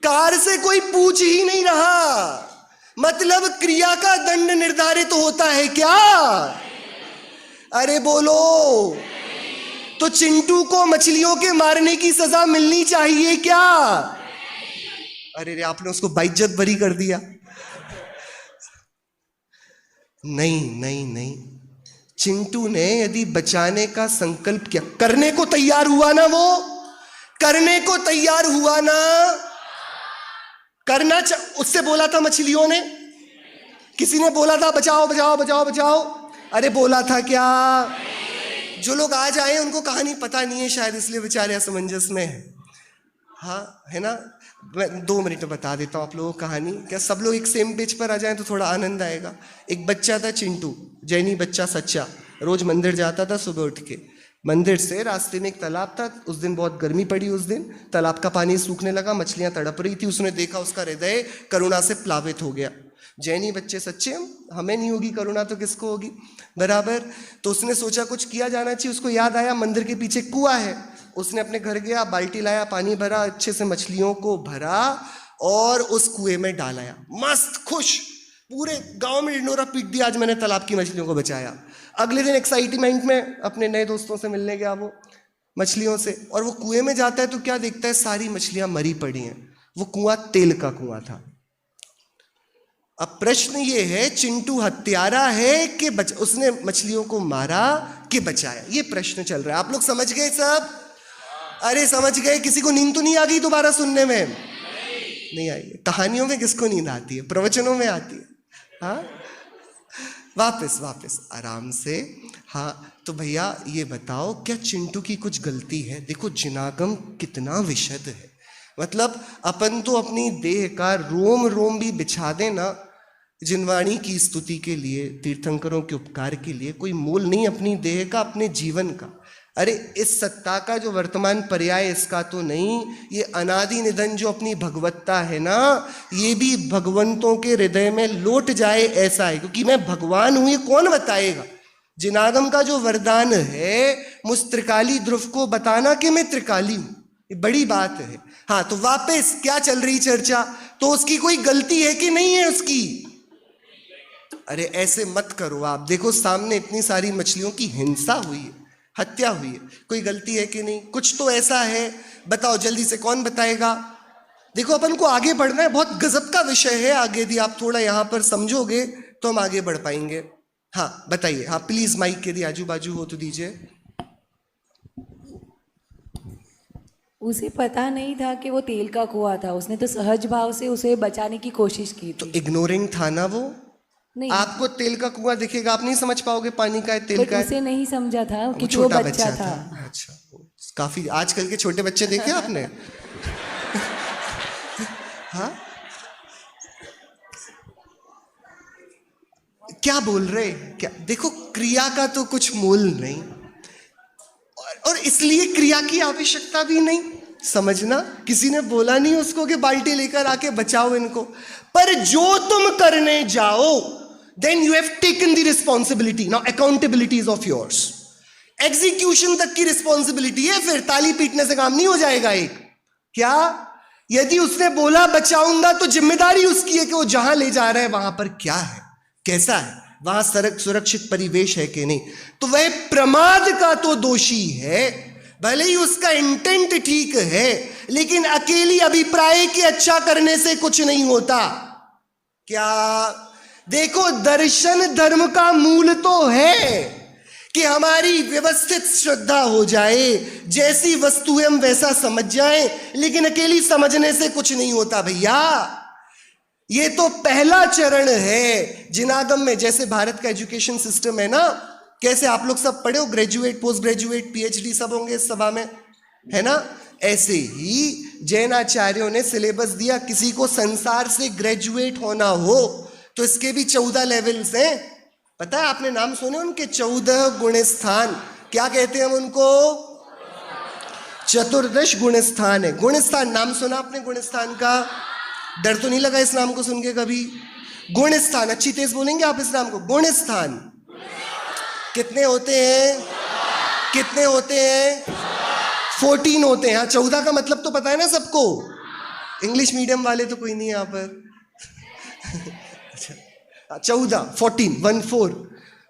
कार से कोई पूछ ही नहीं रहा। मतलब क्रिया का दंड निर्धारित होता है क्या? अरे बोलो, तो चिंटू को मछलियों के मारने की सजा मिलनी चाहिए क्या? अरे रे, आपने उसको बाइज्जत बरी कर दिया। नहीं नहीं नहीं, चिंटू ने यदि बचाने का संकल्प किया, करने को तैयार हुआ ना, वो करने को तैयार हुआ ना, करना उससे बोला था मछलियों ने? किसी ने बोला था बचाओ बचाओ बचाओ बचाओ? अरे बोला था क्या? जो लोग आज आए उनको कहानी पता नहीं है शायद, इसलिए बेचारे असमंजस में है। हाँ, है ना? मैं 2 मिनट में बता देता हूँ आप लोगों को कहानी। क्या सब लोग एक सेम पेज पर आ जाएं तो थोड़ा आनंद आएगा। एक बच्चा था चिंटू, जैनी बच्चा सच्चा, रोज मंदिर जाता था सुबह उठ के। मंदिर से रास्ते में एक तालाब था, उस दिन बहुत गर्मी पड़ी, उस दिन तालाब का पानी सूखने लगा, मछलियां तड़प रही थी, उसने देखा, उसका हृदय करुणा से प्लावित हो गया। जैनी बच्चे सच्चे, हमें नहीं होगी करुणा तो किसको होगी? बराबर। तो उसने सोचा कुछ किया जाना चाहिए। उसको याद आया मंदिर के पीछे कुआं है, उसने अपने घर गया, बाल्टी लाया, पानी भरा, अच्छे से मछलियों को भरा और उस कुएं में डालाया। मस्त खुश, पूरे गांव में ढिंढोरा पीट दिया, आज मैंने तालाब की मछलियों को बचाया। अगले दिन एक्साइटमेंट में अपने नए दोस्तों से मिलने गया वो मछलियों से, और वो कुएं में जाता है तो क्या देखता है? सारी मछलियां मरी पड़ी हैं। वो कुआं तेल का कुआं था। अब प्रश्न ये है, चिंटू हत्यारा है कि उसने मछलियों को मारा कि बचाया? ये प्रश्न चल रहा है। आप लोग समझ गए सब? अरे समझ गए? किसी को नींद तो नहीं आ गई दोबारा सुनने में? नहीं आई। कहानियों में किसको नींद आती है? प्रवचनों में आती है। हाँ, वापस वापस आराम से। हाँ, तो भैया ये बताओ, क्या चिंटू की कुछ गलती है? देखो जिनागम कितना विशद है। मतलब अपन तो अपनी देह का रोम रोम भी बिछा देना जिनवाणी की स्तुति के लिए, तीर्थंकरों के उपकार के लिए, कोई मोल नहीं अपनी देह का, अपने जीवन का। अरे इस सत्ता का जो वर्तमान पर्याय इसका तो नहीं, ये अनादि निधन जो अपनी भगवत्ता है ना, ये भी भगवंतों के हृदय में लौट जाए ऐसा है, क्योंकि मैं भगवान हूं ये कौन बताएगा। जिनागम का जो वरदान है मुझ त्रिकाली ध्रुव को बताना कि मैं त्रिकाली हूं, ये बड़ी बात है। हाँ, तो वापस क्या चल रही चर्चा, तो उसकी कोई गलती है कि नहीं है उसकी? अरे ऐसे मत करो आप, देखो सामने इतनी सारी मछलियों की हिंसा हुई है, हत्या हुई है, कोई गलती है कि नहीं? कुछ तो ऐसा है, बताओ जल्दी से, कौन बताएगा? देखो अपन को आगे बढ़ना है, बहुत गजब का विषय है आगे, यदि आप थोड़ा यहाँ पर समझोगे तो हम आगे बढ़ पाएंगे। हाँ बताइए, हाँ प्लीज माइक यदि आजू बाजू हो तो दीजिए। उसे पता नहीं था कि वो तेल का कुआं था, उसने तो सहज भाव से उसे बचाने की कोशिश की तो थी। इग्नोरिंग था ना वो? नहीं, आपको तेल का कुआं दिखेगा, आप नहीं समझ पाओगे पानी का है तेल बट का है। उसे नहीं समझा था वो क्योंकि वो छोटा बच्चा था। अच्छा, काफी आजकल के छोटे बच्चे देखे आपने? हाँ, क्या बोल रहे क्या? देखो क्रिया का तो कुछ मूल नहीं, और इसलिए क्रिया की आवश्यकता भी नहीं, समझना। किसी ने बोला नहीं उसको कि बाल्टी लेकर आके बचाओ इनको, पर जो तुम करने जाओ then you have taken the responsibility. Now accountability is of yours. Execution तक की रिस्पॉन्सिबिलिटी है, फिर ताली पीटने से काम नहीं हो जाएगा। एक क्या, यदि उसने बोला बचाऊंगा तो जिम्मेदारी उसकी है कि वो जहां ले जा रहा है वहां पर क्या है, कैसा है, वहां सुरक्षित परिवेश है कि नहीं। तो वह प्रमाद का तो दोषी है, भले ही उसका इंटेंट ठीक है, लेकिन अकेली अभिप्राय के अच्छा करने से कुछ नहीं होता। क्या, देखो दर्शन धर्म का मूल तो है कि हमारी व्यवस्थित श्रद्धा हो जाए, जैसी वस्तु है हम वैसा समझ जाएं, लेकिन अकेली समझने से कुछ नहीं होता भैया। ये तो पहला चरण है जिनागम में। जैसे भारत का एजुकेशन सिस्टम है ना, कैसे आप लोग सब पढ़े हो, ग्रेजुएट, पोस्ट ग्रेजुएट, पीएचडी सब होंगे इस सभा में, है ना? ऐसे ही जैन आचार्यों ने सिलेबस दिया, किसी को संसार से ग्रेजुएट होना हो तो इसके भी 14 लेवल्स हैं। पता है, आपने नाम सुने उनके? 14 गुणस्थान। क्या कहते हैं हम उनको? चतुर्दश गुणस्थान है। गुणस्थान नाम सुना आपने गुणस्थान का? डर तो नहीं लगा इस नाम को सुन के कभी? गुणस्थान, अच्छी तेज बोलेंगे आप इस नाम को, गुणस्थान। कितने होते हैं? कितने होते हैं? 14 होते हैं। हाँ, 14 का मतलब तो पता है ना सबको? इंग्लिश मीडियम वाले तो कोई नहीं यहाँ पर। 14, 14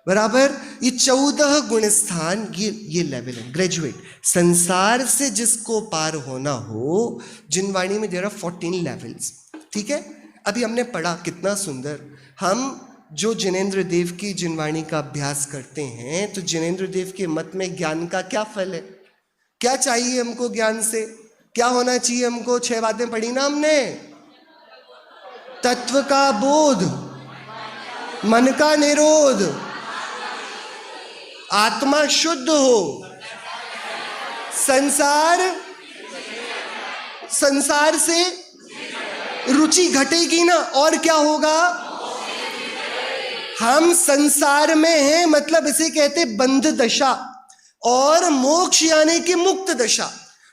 बराबर। ये 14 गुणस्थान, ये लेवल है ग्रेजुएट। संसार से जिसको पार होना हो, जिनवाणी में देर आर 14 लेवल्स। ठीक है, अभी हमने पढ़ा, कितना सुंदर। हम जो जिनेंद्र देव की जिनवाणी का अभ्यास करते हैं, तो जिनेंद्र देव के मत में ज्ञान का क्या फल है? क्या चाहिए हमको ज्ञान से? क्या होना चाहिए हमको? 6 बातें पढ़ी ना हमने। तत्व का बोध, मन का निरोध, आत्मा शुद्ध हो, संसार से रुचि घटेगी ना, और क्या होगा? हम संसार में हैं, मतलब इसे कहते बंध दशा, और मोक्ष यानी कि मुक्त दशा।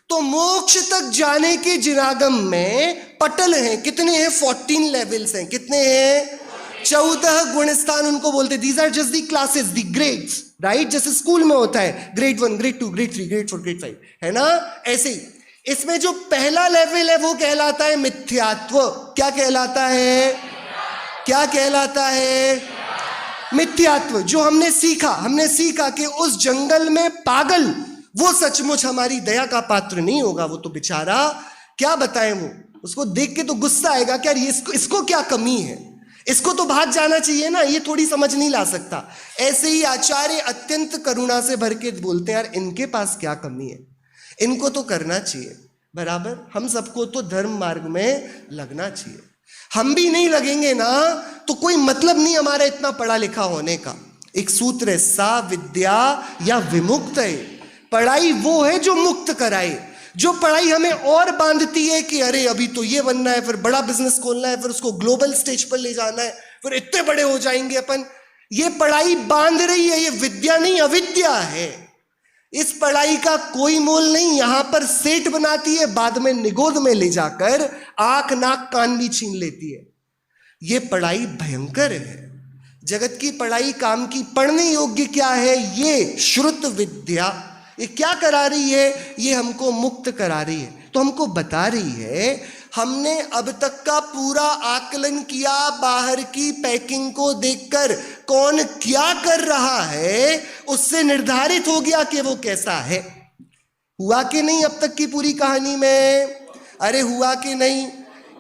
तो मोक्ष तक जाने के जिनागम में पटल हैं। कितने हैं? 14 लेवल्स हैं। कितने हैं? 14 गुणस्थान उनको बोलते। These are just the classes, the grades, right? जैसे स्कूल में होता है grade 1, grade 2, grade 3, grade 4, grade 5, है ना? ऐसे ही इसमें जो पहला लेवल है वो कहलाता है मिथ्यात्व। क्या कहलाता है? क्या कहलाता है? मिथ्यात्व। जो हमने सीखा कि उस जंगल में पागल वो सचमुच हमारी दया का पात्र नहीं होगा। वो तो बेचारा, क्या बताएं, वो उसको देख के तो गुस्सा आएगा कि यार इसको क्या कमी है, इसको तो भाग जाना चाहिए ना, ये थोड़ी समझ नहीं ला सकता। ऐसे ही आचार्य अत्यंत करुणा से भर के बोलते हैं, यार इनके पास क्या कमी है, इनको तो करना चाहिए। बराबर, हम सबको तो धर्म मार्ग में लगना चाहिए। हम भी नहीं लगेंगे ना तो कोई मतलब नहीं हमारा इतना पढ़ा लिखा होने का। एक सूत्र है, सा विद्या या विमुक्त है। पढ़ाई वो है जो मुक्त कराए। जो पढ़ाई हमें और बांधती है कि अरे अभी तो ये बनना है, फिर बड़ा बिजनेस खोलना है, फिर उसको ग्लोबल स्टेज पर ले जाना है, फिर इतने बड़े हो जाएंगे अपन, ये पढ़ाई बांध रही है। ये विद्या नहीं, अविद्या है। इस पढ़ाई का कोई मोल नहीं। यहां पर सेठ बनाती है, बाद में निगोद में ले जाकर आंख नाक कान भी छीन लेती है। ये पढ़ाई भयंकर है। जगत की पढ़ाई काम की। पढ़ने योग्य क्या है? ये श्रुत विद्या। ये क्या करा रही है? ये हमको मुक्त करा रही है। तो हमको बता रही है, हमने अब तक का पूरा आकलन किया, बाहर की पैकिंग को देखकर कौन क्या कर रहा है उससे निर्धारित हो गया कि वो कैसा है। हुआ कि नहीं अब तक की पूरी कहानी में? अरे हुआ कि नहीं?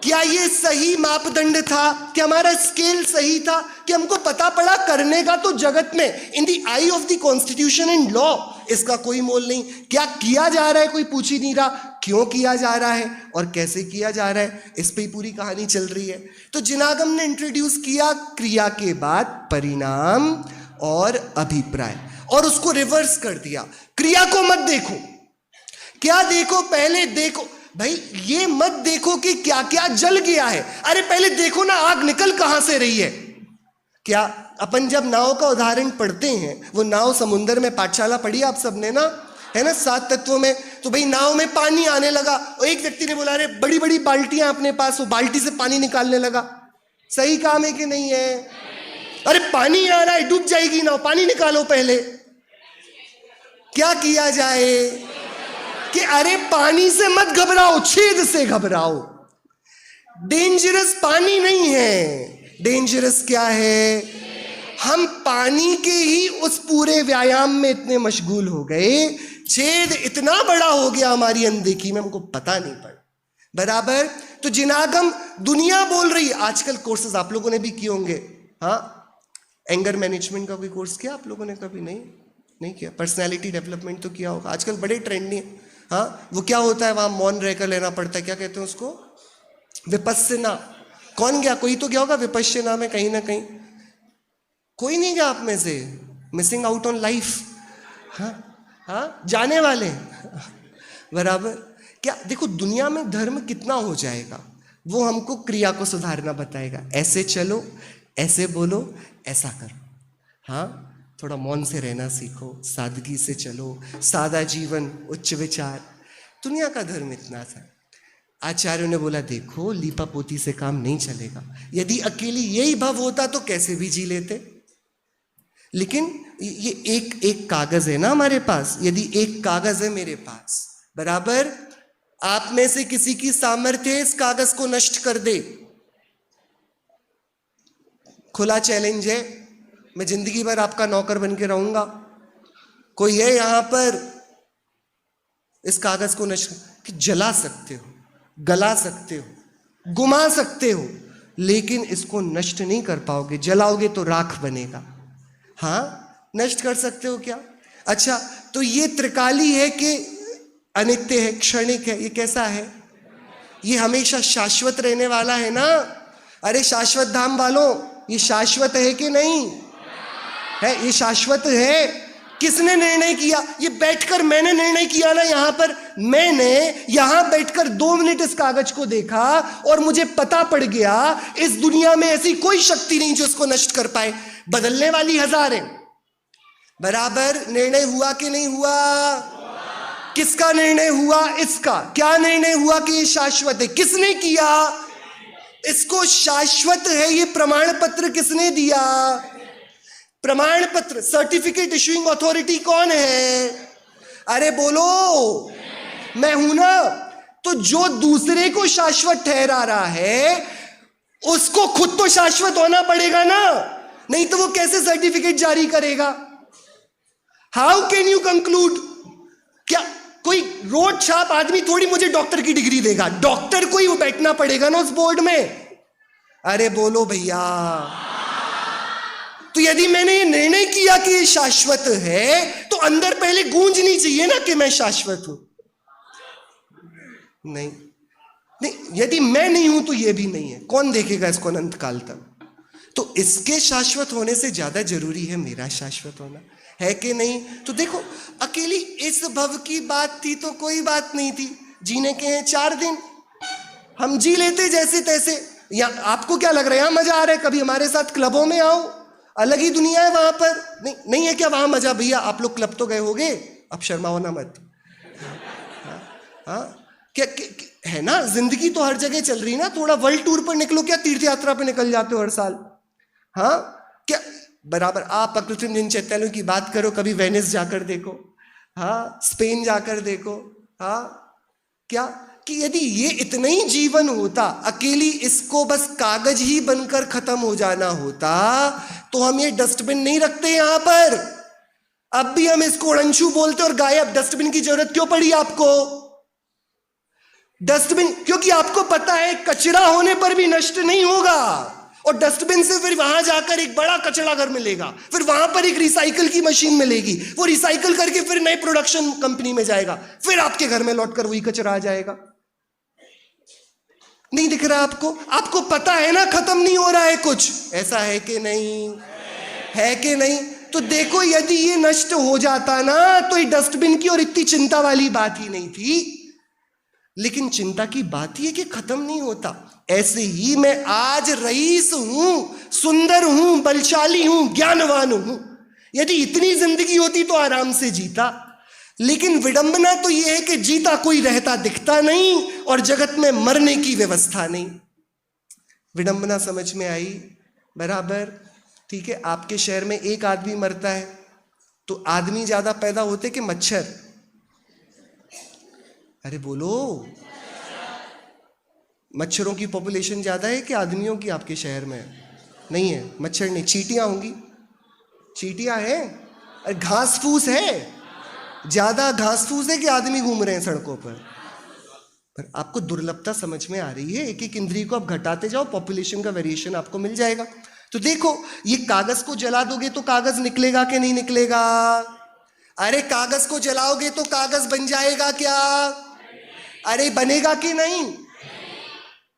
क्या ये सही मापदंड था? क्या हमारा स्केल सही था? कि हमको पता पड़ा करने का तो जगत में in the eye of the constitution and law इसका कोई मोल नहीं। क्या किया जा रहा है कोई पूछ ही नहीं रहा, क्यों किया जा रहा है और कैसे किया जा रहा है, इस पे ही पूरी कहानी चल रही है। तो जिनागम ने इंट्रोड्यूस किया क्रिया के बाद परिणाम और अभिप्राय, और उसको रिवर्स कर दिया। क्रिया को मत देखो, क्या देखो? पहले देखो भाई, ये मत देखो कि क्या क्या जल गया है। अरे पहले देखो ना आग निकल कहां से रही है। क्या अपन जब नाव का उदाहरण पढ़ते हैं, वो नाव समुद्र में, पाठशाला पढ़ी आप सबने ना, है ना, 7 तत्वों में। तो भाई नाव में पानी आने लगा और एक व्यक्ति ने बोला अरे बड़ी बड़ी बाल्टियां अपने पास, वो बाल्टी से पानी निकालने लगा। सही काम है कि नहीं है? अरे पानी आ रहा है, डूब जाएगी नाव, पानी निकालो पहले। क्या किया जाए कि अरे पानी से मत घबराओ, छेद से घबराओ। डेंजरस पानी नहीं है, डेंजरस क्या है? हम पानी के ही उस पूरे व्यायाम में इतने मशगूल हो गए, छेद इतना बड़ा हो गया हमारी अनदेखी में, हमको पता नहीं पड़ा। बराबर। तो जिनागम दुनिया बोल रही है। आजकल कोर्सेज आप लोगों ने भी किए होंगे, हाँ, एंगर मैनेजमेंट का कोई कोर्स किया आप लोगों ने? कभी नहीं किया। पर्सनैलिटी डेवलपमेंट तो किया होगा, आजकल बड़े ट्रेंडी है। हाँ, वो क्या होता है, वहां मौन रहकर लेना पड़ता है, क्या कहते हैं उसको? विपस्सना। कौन गया? कोई तो गया होगा विपस्सना में कहीं ना कहीं। कोई नहीं गया आप में से? Missing out on life. हाँ, जाने वाले बराबर। क्या देखो, दुनिया में धर्म कितना हो जाएगा, वो हमको क्रिया को सुधारना बताएगा। ऐसे चलो, ऐसे बोलो, ऐसा करो। हाँ, थोड़ा मौन से रहना सीखो, सादगी से चलो, सादा जीवन, उच्च विचार। दुनिया का धर्म इतना था। आचार्यों ने बोला देखो, लीपा पोती से काम नहीं चलेगा। यदि अकेली यही भव होता तो कैसे भी जी लेते। लेकिन ये एक कागज है ना हमारे पास। यदि एक कागज है मेरे पास, बराबर, आप में से किसी की सामर्थ्य इस कागज को नष्ट कर दे, खुला चैलेंज है, मैं जिंदगी भर आपका नौकर बन के रहूंगा। कोई है यहां पर इस कागज को नष्ट कि जला सकते हो, गला सकते हो, गुमा सकते हो, लेकिन इसको नष्ट नहीं कर पाओगे। जलाओगे तो राख बनेगा। हाँ, नष्ट कर सकते हो क्या? अच्छा, तो ये त्रिकाली है कि अनित्य है, क्षणिक है? ये कैसा है? ये हमेशा शाश्वत रहने वाला है ना। अरे शाश्वत धाम वालों, ये शाश्वत है कि नहीं है? ये शाश्वत है। किसने निर्णय किया? ये बैठकर मैंने निर्णय किया ना। यहां पर मैंने यहां बैठकर 2 मिनट इस कागज को देखा और मुझे पता पड़ गया इस दुनिया में ऐसी कोई शक्ति नहीं जो इसको नष्ट कर पाए। बदलने वाली हजार है, बराबर। निर्णय हुआ कि नहीं हुआ? किसका निर्णय हुआ? इसका। क्या निर्णय हुआ कि ये शाश्वत है? किसने किया? इसको शाश्वत है ये प्रमाण पत्र किसने दिया? प्रमाण पत्र, सर्टिफिकेट इशुइंग अथॉरिटी कौन है? अरे बोलो, मैं हूं ना। तो जो दूसरे को शाश्वत ठहरा रहा है उसको खुद तो शाश्वत होना पड़ेगा ना, नहीं तो वो कैसे सर्टिफिकेट जारी करेगा? How can you conclude? क्या कोई रोड छाप आदमी थोड़ी मुझे डॉक्टर की डिग्री देगा? डॉक्टर को ही वो बैठना पड़ेगा ना उस बोर्ड में। अरे बोलो भैया। तो यदि मैंने ये निर्णय किया कि ये शाश्वत है, तो अंदर पहले गूंजनी चाहिए ना कि मैं शाश्वत हूं। नहीं, यदि मैं नहीं हूं तो ये भी नहीं है। कौन देखेगा इसको अनंत काल तक? तो इसके शाश्वत होने से ज्यादा जरूरी है मेरा शाश्वत होना, है कि नहीं? तो देखो, अकेली इस भव की बात थी तो कोई बात नहीं थी। जीने के हैं 4 दिन, हम जी लेते जैसे तैसे। या आपको क्या लग रहा है यहां मजा आ रहा है? कभी हमारे साथ क्लबों में आओ, अलग ही दुनिया है वहां पर। नहीं है क्या वहां मजा? भैया आप लोग क्लब तो गए होगे, अब शर्माओ ना मत। हाँ है ना, जिंदगी तो हर जगह चल रही है ना, थोड़ा वर्ल्ड टूर पर निकलो, क्या तीर्थ यात्रा पे निकल जाते हो हर साल। हाँ क्या बराबर, आप अकृत्रिम जिन चैतन्यों की बात करो, कभी वेनिस जाकर देखो, हाँ स्पेन जाकर देखो, हाँ क्या कि यदि ये इतना ही जीवन होता, अकेली इसको बस कागज ही बनकर खत्म हो जाना होता, तो हम ये डस्टबिन नहीं रखते यहां पर। अब भी हम इसको उड़नछू बोलते और गायब। डस्टबिन की जरूरत क्यों पड़ी आपको? डस्टबिन क्योंकि आपको पता है कचरा होने पर भी नष्ट नहीं होगा, और डस्टबिन से फिर वहां जाकर एक बड़ा कचरा घर मिलेगा, फिर वहां पर एक रिसाइकल की मशीन मिलेगी, वो रिसाइकल करके फिर नए प्रोडक्शन कंपनी में जाएगा, फिर आपके घर में लौटकर वही कचरा आ जाएगा। नहीं दिख रहा आपको? आपको पता है ना खत्म नहीं हो रहा है कुछ, ऐसा है कि नहीं? है कि नहीं? तो देखो, यदि ये नष्ट हो जाता ना तो ये डस्टबिन की और इतनी चिंता वाली बात ही नहीं थी। लेकिन चिंता की बात ही है कि खत्म नहीं होता। ऐसे ही मैं आज रईस हूं, सुंदर हूं, बलशाली हूं, ज्ञानवान हूं। यदि इतनी जिंदगी होती तो आराम से जीता, लेकिन विडंबना तो यह है कि जीता कोई रहता दिखता नहीं और जगत में मरने की व्यवस्था नहीं। विडंबना समझ में आई? बराबर, ठीक है। आपके शहर में एक आदमी मरता है तो आदमी ज्यादा पैदा होते कि मच्छर? अरे बोलो, मच्छरों की पॉपुलेशन ज्यादा है कि आदमियों की आपके शहर में? नहीं है, मच्छर नहीं, चींटियां होंगी। चींटियां हैं, अरे घास फूस है, ज्यादा घास फूस है कि आदमी घूम रहे हैं सड़कों पर आपको दुर्लभता समझ में आ रही है? एक एक इंद्रिय को आप घटाते जाओ, पॉपुलेशन का वेरिएशन आपको मिल जाएगा। तो देखो, ये कागज को जला दोगे तो कागज निकलेगा कि नहीं निकलेगा? अरे कागज को जलाओगे तो कागज बन जाएगा क्या? अरे बनेगा कि नहीं?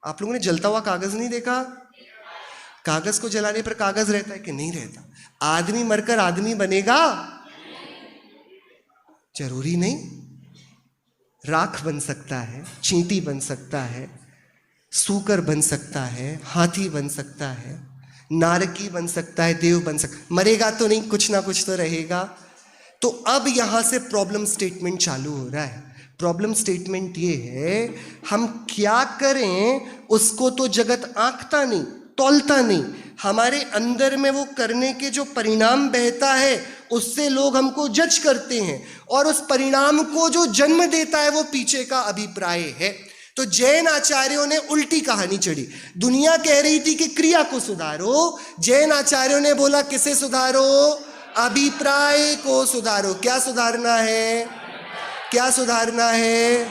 आप लोगों ने जलता हुआ कागज नहीं देखा? कागज को जलाने पर कागज रहता है कि नहीं रहता? आदमी मरकर आदमी बनेगा? जरूरी नहीं। राख बन सकता है, चींटी बन सकता है, सूकर बन सकता है, हाथी बन सकता है, नारकी बन सकता है, देव बन सकता। मरेगा तो नहीं, कुछ ना कुछ तो रहेगा। तो अब यहां से प्रॉब्लम स्टेटमेंट चालू हो रहा है। प्रॉब्लम स्टेटमेंट ये है, हम क्या करें उसको तो जगत आंकता नहीं, तौलता नहीं। हमारे अंदर में वो करने के जो परिणाम बहता है उससे लोग हमको जज करते हैं, और उस परिणाम को जो जन्म देता है वो पीछे का अभिप्राय है। तो जैन आचार्यों ने उल्टी कहानी चढ़ी। दुनिया कह रही थी कि क्रिया को सुधारो, जैन आचार्यों ने बोला किसे सुधारो? अभिप्राय को सुधारो। क्या सुधारना है? क्या सुधारना है?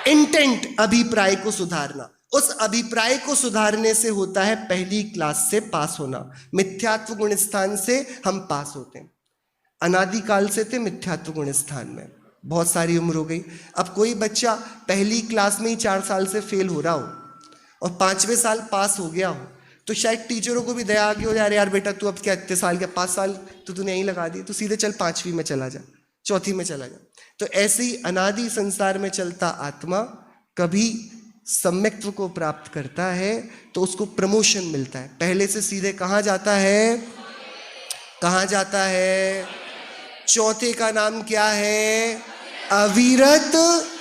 इंटेंट, अभिप्राय को सुधारना। उस अभिप्राय को सुधारने से होता है पहली क्लास से पास होना। मिथ्यात्व गुण स्थान से हम पास होते हैं। अनादिकाल से थे मिथ्यात्व गुण स्थान में, बहुत सारी उम्र हो गई। अब कोई बच्चा पहली क्लास में ही 4 साल से फेल हो रहा हो और 5वें साल पास हो गया हो, तो शायद टीचरों को भी दया आ गई हो, यार बेटा तू अब क्या इतने साल के 5 साल तो तूने यहीं लगा दी, तो सीधे चल 5वीं में चला जा, 4थी में चला जा। तो ऐसे ही अनादि संसार में चलता आत्मा कभी सम्यक्त्व को प्राप्त करता है तो उसको प्रमोशन मिलता है। पहले से सीधे कहाँ जाता है? कहाँ जाता है? चौथे का नाम क्या है? अविरत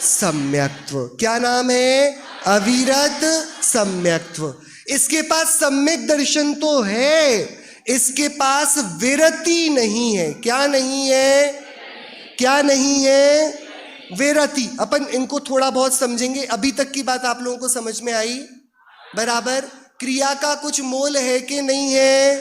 सम्यक्त्व। क्या नाम है? अविरत सम्यक्त्व। इसके पास सम्यक दर्शन तो है, इसके पास विरति नहीं है। क्या नहीं है? क्या नहीं है? विरति। अपन इनको थोड़ा बहुत समझेंगे। अभी तक की बात आप लोगों को समझ में आई? बराबर। क्रिया का कुछ मोल है कि नहीं है?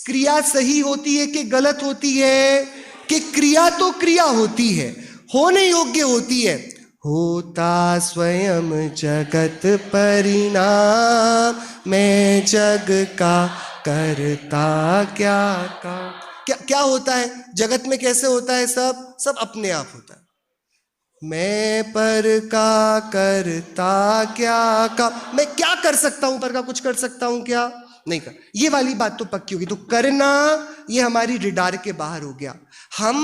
क्रिया सही होती है कि गलत होती है? कि क्रिया तो क्रिया होती है, होने योग्य होती है। होता स्वयं जगत परिणाम, मैं जग का करता क्या काम। क्या होता है जगत में? कैसे होता है? सब अपने आप होता है। मैं पर का करता क्या काम। मैं क्या कर सकता हूं, पर का कुछ कर सकता हूं क्या? नहीं कर। ये वाली बात तो पक्की होगी। तो करना ये हमारी रिडार के बाहर हो गया। हम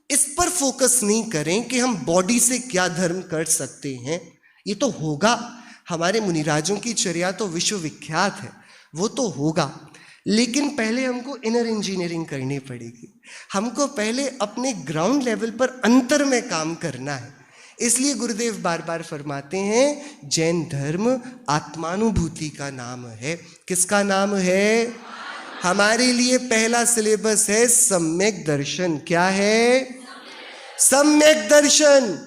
इस पर फोकस नहीं करें कि हम बॉडी से क्या धर्म कर सकते हैं। ये तो होगा, हमारे मुनिराजों की चर्या तो विश्व विख्यात है, वो तो होगा। लेकिन पहले हमको इनर इंजीनियरिंग करनी पड़ेगी। हमको पहले अपने ग्राउंड लेवल पर अंतर में काम करना है। इसलिए गुरुदेव बार बार फरमाते हैं जैन धर्म आत्मानुभूति का नाम है। किसका नाम है? हमारे लिए पहला सिलेबस है सम्यक दर्शन। क्या है? सम्यक दर्शन।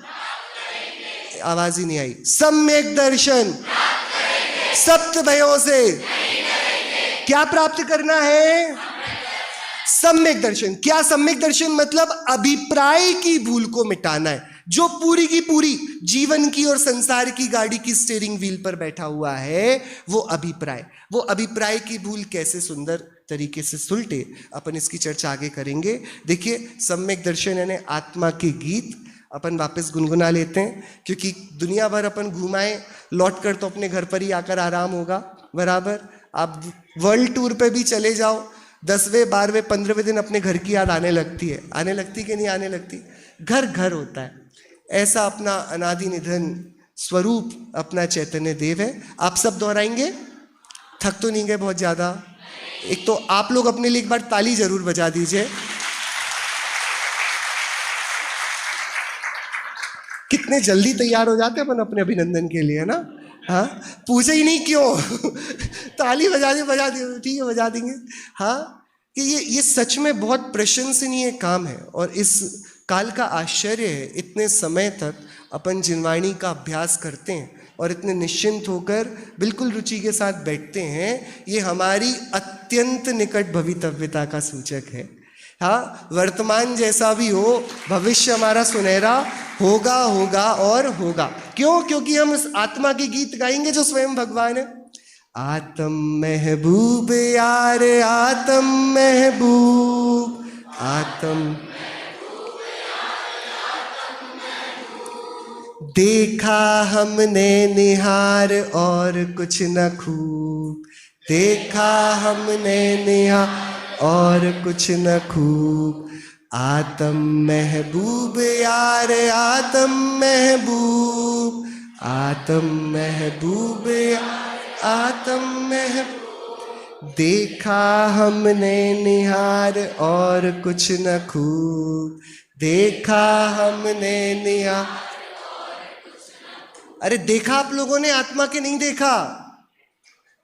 आवाज ही नहीं आई। सम्यक दर्शन सप्त भयों से क्या प्राप्त करना है? सम्यक दर्शन। क्या सम्यक दर्शन? मतलब अभिप्राय की भूल को मिटाना है। जो पूरी की पूरी जीवन की और संसार की गाड़ी की स्टीयरिंग व्हील पर बैठा हुआ है वो अभिप्राय। वो अभिप्राय की भूल कैसे सुंदर तरीके से सुलटे, अपन इसकी चर्चा आगे करेंगे। देखिए, सम्यक दर्शन यानी आत्मा के गीत अपन वापस गुनगुना लेते हैं, क्योंकि दुनिया भर अपन घुमाए लौट कर तो अपने घर पर ही आकर आराम होगा। बराबर आप वर्ल्ड टूर पे भी चले जाओ, 10वें 12वें 15वें दिन अपने घर की याद आने लगती है। आने लगती कि नहीं आने लगती? घर घर होता है। ऐसा अपना अनादि निधन स्वरूप अपना चैतन्य देव है। आप सब दोहराएंगे? थक तो नहीं गए बहुत ज्यादा? एक तो आप लोग अपने लिए एक बार ताली जरूर बजा दीजिए। कितने जल्दी तैयार हो जाते हैं अपन अपने अभिनंदन के लिए, ना? हाँ, पूछे ही नहीं क्यों। ताली बजा दी, ठीक है बजा देंगे। हाँ, कि ये सच में बहुत प्रशंसनीय काम है और इस काल का आश्चर्य है। इतने समय तक अपन जिनवाणी का अभ्यास करते हैं और इतने निश्चिंत होकर बिल्कुल रुचि के साथ बैठते हैं, ये हमारी अत्यंत निकट भवितव्यता का सूचक है। हाँ, वर्तमान जैसा भी हो, भविष्य हमारा सुनहरा होगा होगा और होगा। क्यों? क्योंकि हम इस आत्मा के गीत गाएंगे जो स्वयं भगवान है। आत्म महबूब यार, आत्म महबूब, आत्म देखा हमने निहार और कुछ न खूब, देखा हमने निहार और कुछ न खूब। आत्म महबूब यार, आत्म महबूब, आत्म महबूब यार, आत्म महबूब, देखा हमने निहार और कुछ न खूब, देखा हमने निहार। अरे देखा आप लोगों ने, आत्मा के नहीं देखा।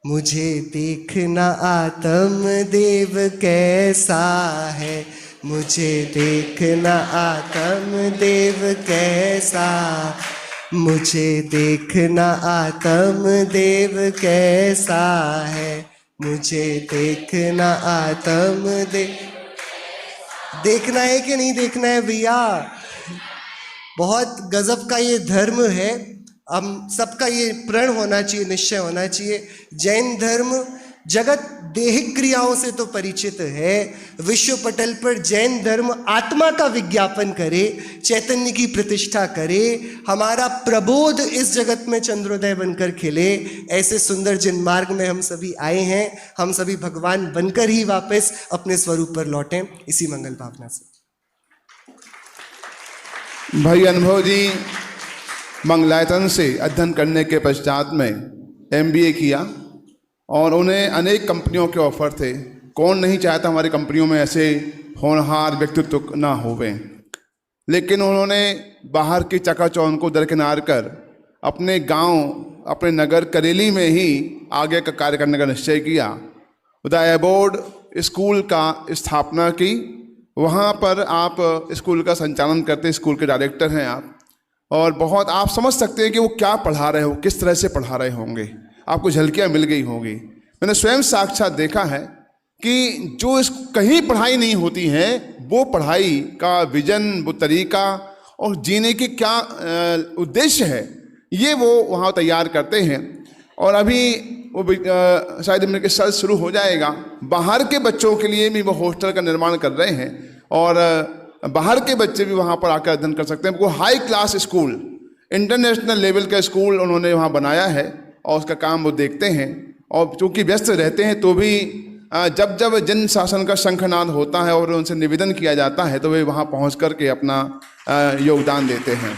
मुझे देखना आत्म देव कैसा है, मुझे देखना आत्म देव कैसा, मुझे देखना आत्म देव कैसा है, मुझे देखना आत्म देव। देखना है कि नहीं देखना है भैया? बहुत गजब का ये धर्म है। हम सबका ये प्रण होना चाहिए, निश्चय होना चाहिए। जैन धर्म जगत देहिक क्रियाओं से तो परिचित है, विश्व पटल पर जैन धर्म आत्मा का विज्ञापन करे, चैतन्य की प्रतिष्ठा करे, हमारा प्रबोध इस जगत में चंद्रोदय बनकर खिले। ऐसे सुंदर जिन मार्ग में हम सभी आए हैं, हम सभी भगवान बनकर ही वापस अपने स्वरूप पर लौटें, इसी मंगल भावना से। भाई अनुभव जी मंगलायतन से अध्ययन करने के पश्चात में MBA किया और उन्हें अनेक कंपनियों के ऑफर थे। कौन नहीं चाहता हमारी कंपनियों में ऐसे होनहार व्यक्तित्व ना होवे, लेकिन उन्होंने बाहर की चकाचौंध को दरकिनार कर अपने गांव, अपने नगर करेली में ही आगे का कार्य करने का निश्चय किया। उदय बोर्ड स्कूल का स्थापना की। वहाँ पर आप स्कूल का संचालन करते, स्कूल के डायरेक्टर हैं आप, और बहुत आप समझ सकते हैं कि वो क्या पढ़ा रहे हो, किस तरह से पढ़ा रहे होंगे, आपको झलकियाँ मिल गई होंगी। मैंने स्वयं साक्षात देखा है कि जो इस कहीं पढ़ाई नहीं होती है, वो पढ़ाई का विजन, वो तरीका और जीने की क्या उद्देश्य है, ये वो वहाँ तैयार करते हैं। और अभी वो शायद मेरे साथ शुरू हो जाएगा। बाहर के बच्चों के लिए भी वो हॉस्टल का निर्माण कर रहे हैं और बाहर के बच्चे भी वहाँ पर आकर अध्ययन कर सकते हैं। वो high class school, international level का स्कूल उन्होंने वहाँ बनाया है और उसका काम वो देखते हैं। और चूँकि व्यस्त रहते हैं तो भी जब जब जन शासन का शंखनाद होता है और उनसे निवेदन किया जाता है तो वे वहाँ पहुँच कर के अपना योगदान देते हैं।